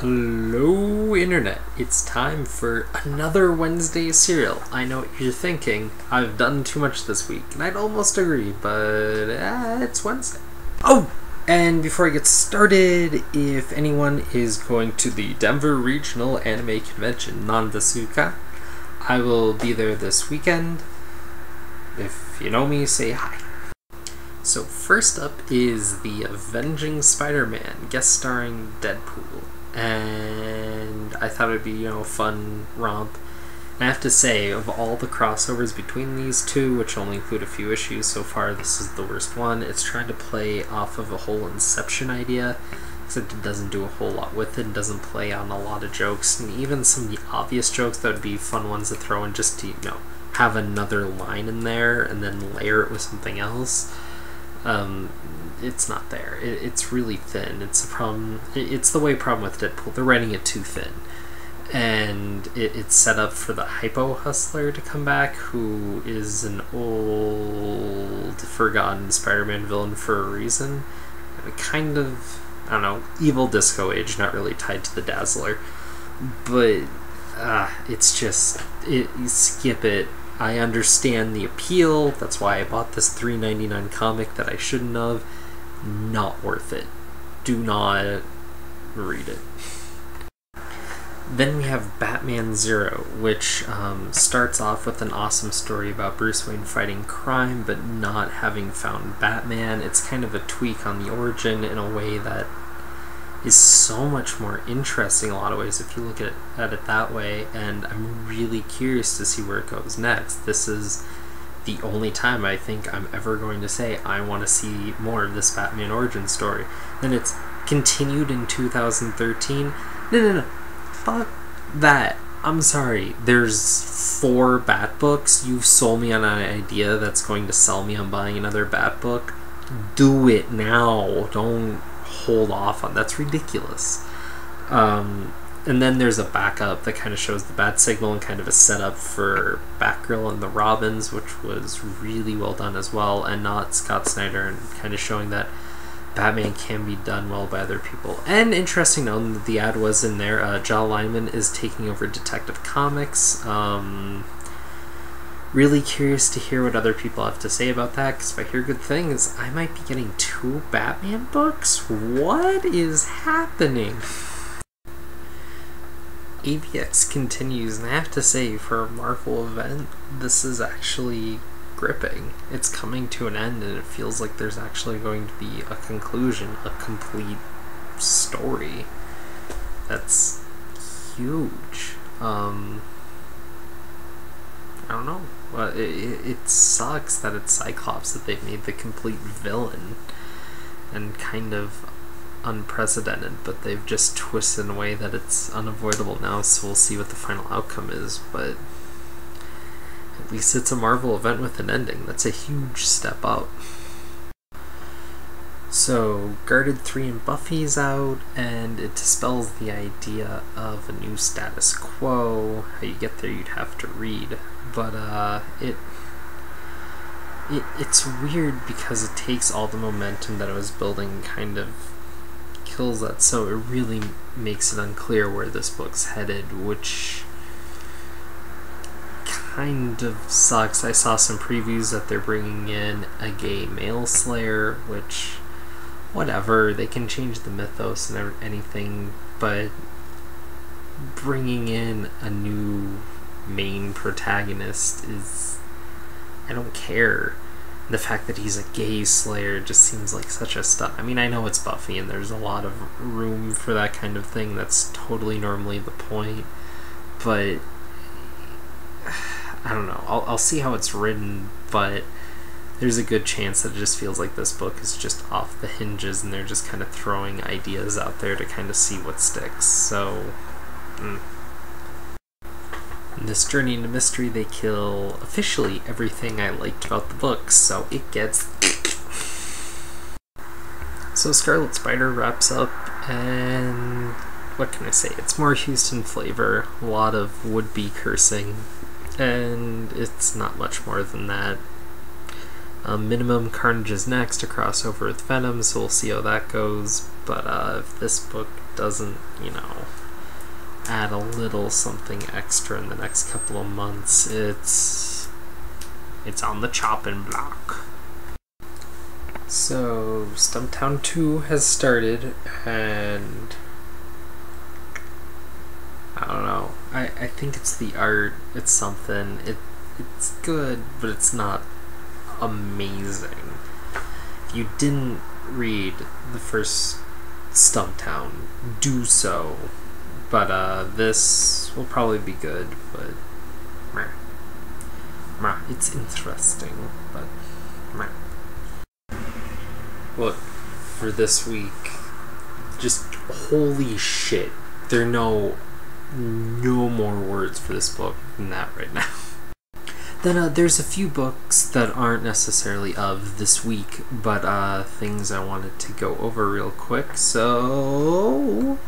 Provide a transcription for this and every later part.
Hello Internet, it's time for another Wednesday serial. I know what you're thinking, I've done too much this week, and I'd almost agree, but it's Wednesday. Oh! And before I get started, if anyone is going to the Denver Regional Anime Convention, Nandasuka, I will be there this weekend. If you know me, say hi. So first up is the Avenging Spider-Man, guest starring Deadpool. And I thought it would be, a fun romp. And I have to say, of all the crossovers between these two, which only include a few issues so far, this is the worst one. It's trying to play off of a whole Inception idea, except it doesn't do a whole lot with it, and doesn't play on a lot of jokes, and even some of the obvious jokes that would be fun ones to throw in just to, have another line in there, and then layer it with something else. It's not there. It's really thin. It's a problem. It's the problem with Deadpool. They're writing it too thin. And it's set up for the Hypo Hustler to come back, who is an old, forgotten Spider-Man villain for a reason. Kind of, evil disco age, not really tied to the Dazzler. But, it's just, you skip it. I understand the appeal. That's why I bought this $3.99 comic that I shouldn't have. Not worth it. Do not read it. Then we have Batman Zero, which starts off with an awesome story about Bruce Wayne fighting crime but not having found Batman. It's kind of a tweak on the origin in a way that is so much more interesting in a lot of ways if you look at it that way, and I'm really curious to see where it goes next. This is the only time I think I'm ever going to say I want to see more of this Batman origin story. Then it's continued in 2013. No. Fuck that. I'm sorry. There's 4 Bat books. You've sold me on an idea that's going to sell me on buying another Bat book. Do it now. Don't hold off on. That's ridiculous. And then there's a backup that kind of shows the bat signal and kind of a setup for Batgirl and the Robins, which was really well done as well, and not Scott Snyder, and kind of showing that Batman can be done well by other people. And interesting note that the ad was in there, John Lyman is taking over Detective Comics. Really curious to hear what other people have to say about that, because if I hear good things, I might be getting 2 Batman books? What is happening? AVX continues, and I have to say, for a Marvel event, this is actually gripping. It's coming to an end, and it feels like there's actually going to be a conclusion, a complete story. That's huge. I don't know. It sucks that it's Cyclops that they've made the complete villain, and kind of unprecedented, but they've just twisted in a way that it's unavoidable now, so we'll see what the final outcome is, but at least it's a Marvel event with an ending. That's a huge step up. So, Guarded 3 and Buffy's out, and it dispels the idea of a new status quo. How you get there, you'd have to read, but it's weird because it takes all the momentum that it was building, kind of kills that, so it really makes it unclear where this book's headed, which kind of sucks. I saw some previews that they're bringing in a gay male Slayer, which, whatever, they can change the mythos and anything, but bringing in a new main protagonist is, I don't care. The fact that he's a gay Slayer just seems like such a stuff. I mean, I know it's Buffy and there's a lot of room for that kind of thing. That's totally normally the point. But I don't know. I'll see how it's written, but there's a good chance that it just feels like this book is just off the hinges and they're just kind of throwing ideas out there to kind of see what sticks. So, in this journey into mystery, they kill officially everything I liked about the book, so it gets... So Scarlet Spider wraps up, and what can I say? It's more Houston flavor, a lot of would-be cursing, and it's not much more than that. Minimum Carnage is next, a crossover with Venom, so we'll see how that goes, but if this book doesn't, add a little something extra in the next couple of months, it's on the chopping block. So, Stumptown 2 has started, and I don't know. I think it's the art. It's something. It's good, but it's not amazing. If you didn't read the first Stumptown, do so. But this will probably be good, but it's interesting, but look, for this week, just holy shit. There are no more words for this book than that right now. Then there's a few books that aren't necessarily of this week, but things I wanted to go over real quick. So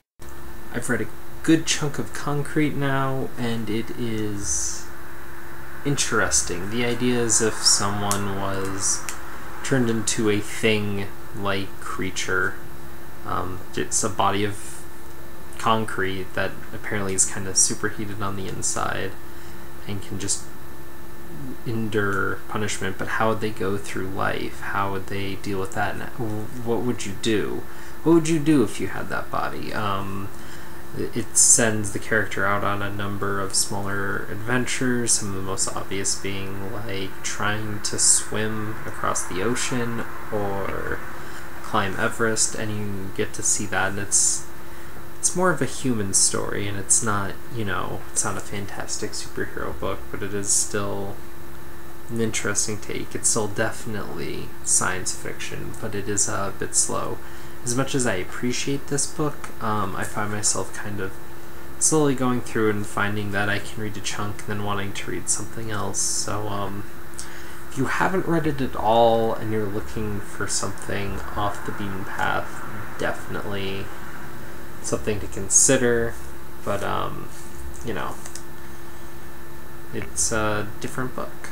I've read a good chunk of Concrete now, and it is interesting. The idea is if someone was turned into a thing-like creature. It's a body of concrete that apparently is kind of superheated on the inside and can just endure punishment, but how would they go through life? How would they deal with that? And what would you do? What would you do if you had that body? It sends the character out on a number of smaller adventures, some of the most obvious being like trying to swim across the ocean or climb Everest, and you get to see that, and it's more of a human story, and it's not, it's not a fantastic superhero book, but it is still an interesting take. It's still definitely science fiction, but it is a bit slow. As much as I appreciate this book, I find myself kind of slowly going through and finding that I can read a chunk and then wanting to read something else. So if you haven't read it at all and you're looking for something off the beaten path, definitely something to consider. But, it's a different book.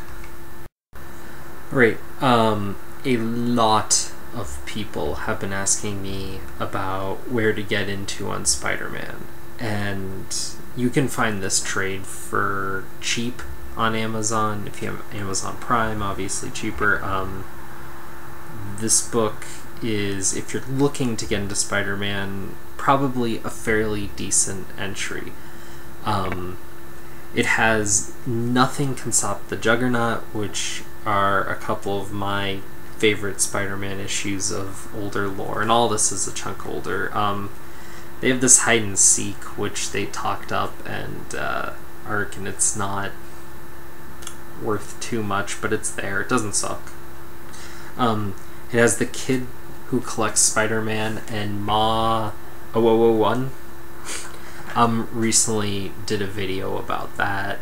Right, a lot of people have been asking me about where to get into on Spider-Man, and you can find this trade for cheap on Amazon. If you have Amazon Prime, obviously cheaper. This book is, if you're looking to get into Spider-Man, probably a fairly decent entry. It has Nothing Can Stop the Juggernaut, which are a couple of my favorite Spider-Man issues of older lore, and all this is a chunk older. They have this Hide and Seek, which they talked up and arc, and it's not worth too much, but it's there. It doesn't suck. It has The Kid Who Collects Spider-Man and Ma 0001. Recently did a video about that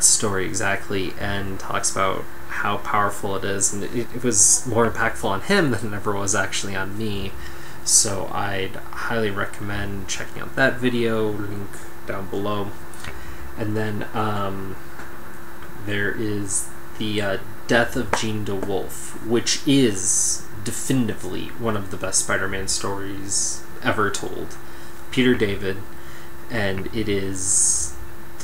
story exactly, and talks about how powerful it is, and it was more impactful on him than it ever was actually on me. So I'd highly recommend checking out that video, link down below. And then there is the Death of Jean DeWolf, which is definitively one of the best Spider-Man stories ever told. Peter David, and it is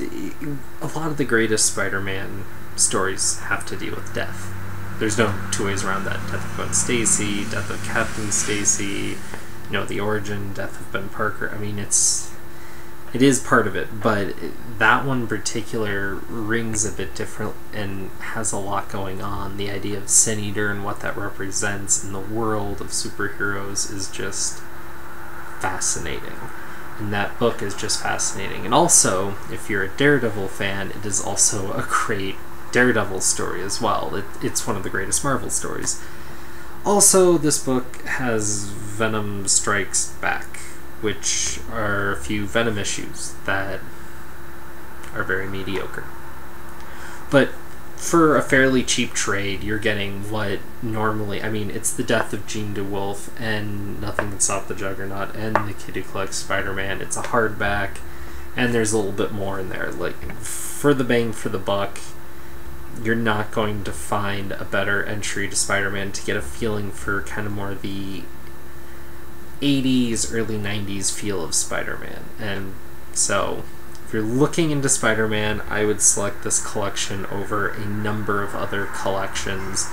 a lot of the greatest Spider-Man stories have to deal with death. There's no two ways around that. Death of Gwen Stacy, death of Captain Stacy, the origin, death of Ben Parker. I mean, it is part of it, but that one in particular rings a bit different and has a lot going on. The idea of Sin Eater and what that represents in the world of superheroes is just fascinating. And that book is just fascinating. And also, if you're a Daredevil fan, it is also a great Daredevil story as well. It's one of the greatest Marvel stories. Also, this book has Venom Strikes Back, which are a few Venom issues that are very mediocre. But for a fairly cheap trade, you're getting what normally, it's the Death of Jean DeWolf and Nothing Can Stop the Juggernaut and The Kid Who Collects Spider-Man. It's a hardback, and there's a little bit more in there. Like, for the bang for the buck, you're not going to find a better entry to Spider-Man to get a feeling for kind of more the 80s, early 90s feel of Spider-Man. And so if you're looking into Spider-Man, I would select this collection over a number of other collections,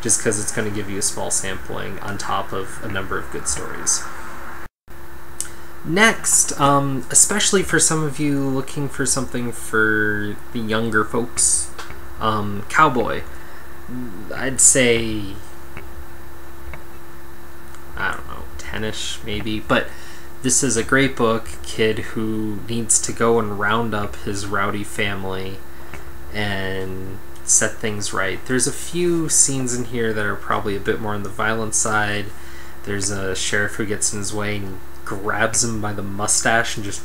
just because it's going to give you a small sampling on top of a number of good stories. Next, especially for some of you looking for something for the younger folks, Cowboy. I'd say, I don't know, 10-ish maybe, but this is a great book. Kid who needs to go and round up his rowdy family and set things right. There's a few scenes in here that are probably a bit more on the violent side. There's a sheriff who gets in his way and grabs him by the mustache and just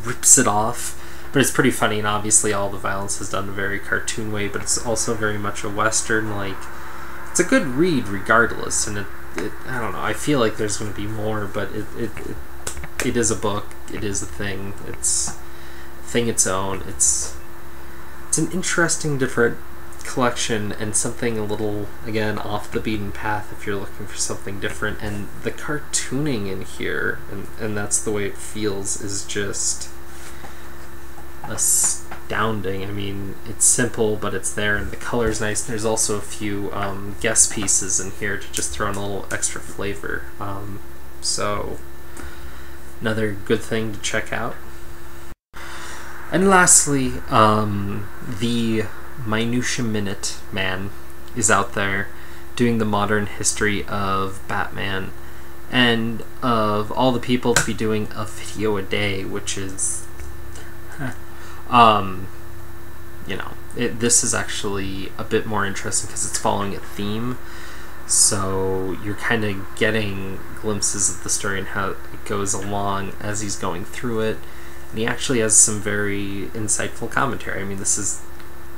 rips it off. But it's pretty funny, and obviously all the violence is done in a very cartoon way, but it's also very much a Western. Like, it's a good read regardless, and it I don't know, I feel like there's going to be more, but it is a book, it is a thing, it's a thing its own. It's an interesting, different collection, and something a little, again, off the beaten path if you're looking for something different. And the cartooning in here, and that's the way it feels, is just astounding. I mean, it's simple, but it's there, and the color's nice. There's also a few guest pieces in here to just throw in a little extra flavor. So another good thing to check out. And lastly, the Minutia Minute Man is out there doing the modern history of Batman, and of all the people to be doing a video a day, which is you know, this is actually a bit more interesting because it's following a theme, so you're kind of getting glimpses of the story and how it goes along as he's going through it. And he actually has some very insightful commentary. I mean, this is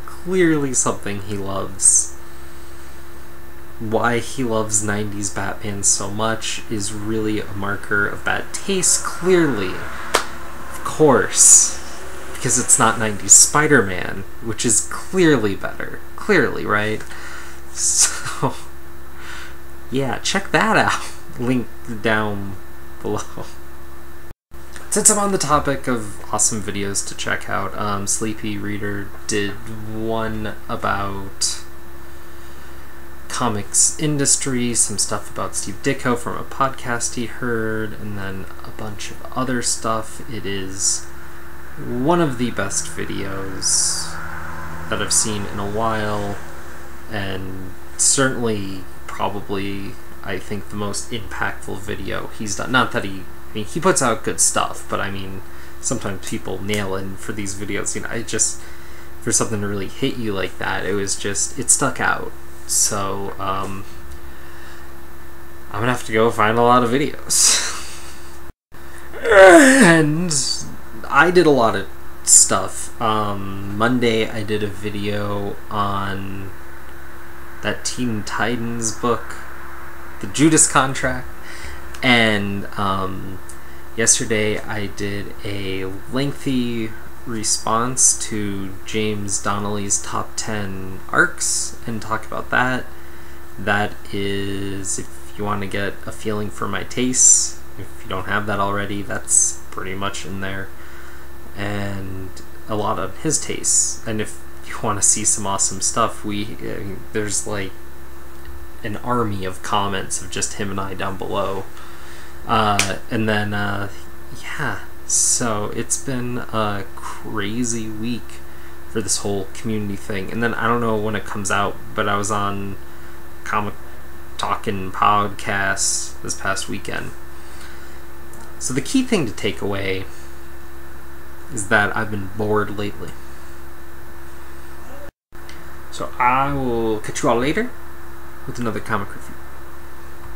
clearly something he loves. Why he loves 90s Batman so much is really a marker of bad taste, clearly. Of course. Because it's not 90s Spider-Man, which is clearly better. Clearly, right? So, yeah, check that out. Link down below. Since I'm on the topic of awesome videos to check out, Sleepy Reader did one about comics industry, some stuff about Steve Ditko from a podcast he heard, and then a bunch of other stuff. It is one of the best videos that I've seen in a while, and certainly probably, I think, the most impactful video he's done. Not that I mean, he puts out good stuff, but I mean, sometimes people nail in for these videos. You know, I just, for something to really hit you like that, it was just, it stuck out. So, I'm gonna have to go find a lot of videos. And I did a lot of stuff. Monday I did a video on that Teen Titans book, The Judas Contract, and yesterday I did a lengthy response to James Donnelly's top 10 arcs and talk about that. That is, if you want to get a feeling for my tastes, if you don't have that already, that's pretty much in there. And a lot of his tastes. And if you want to see some awesome stuff, there's like an army of comments of just him and I down below. And then yeah, so it's been a crazy week for this whole community thing. And then I don't know when it comes out, but I was on Comic Talkin' podcast this past weekend. So the key thing to take away is that I've been bored lately. So I will catch you all later with another comic review.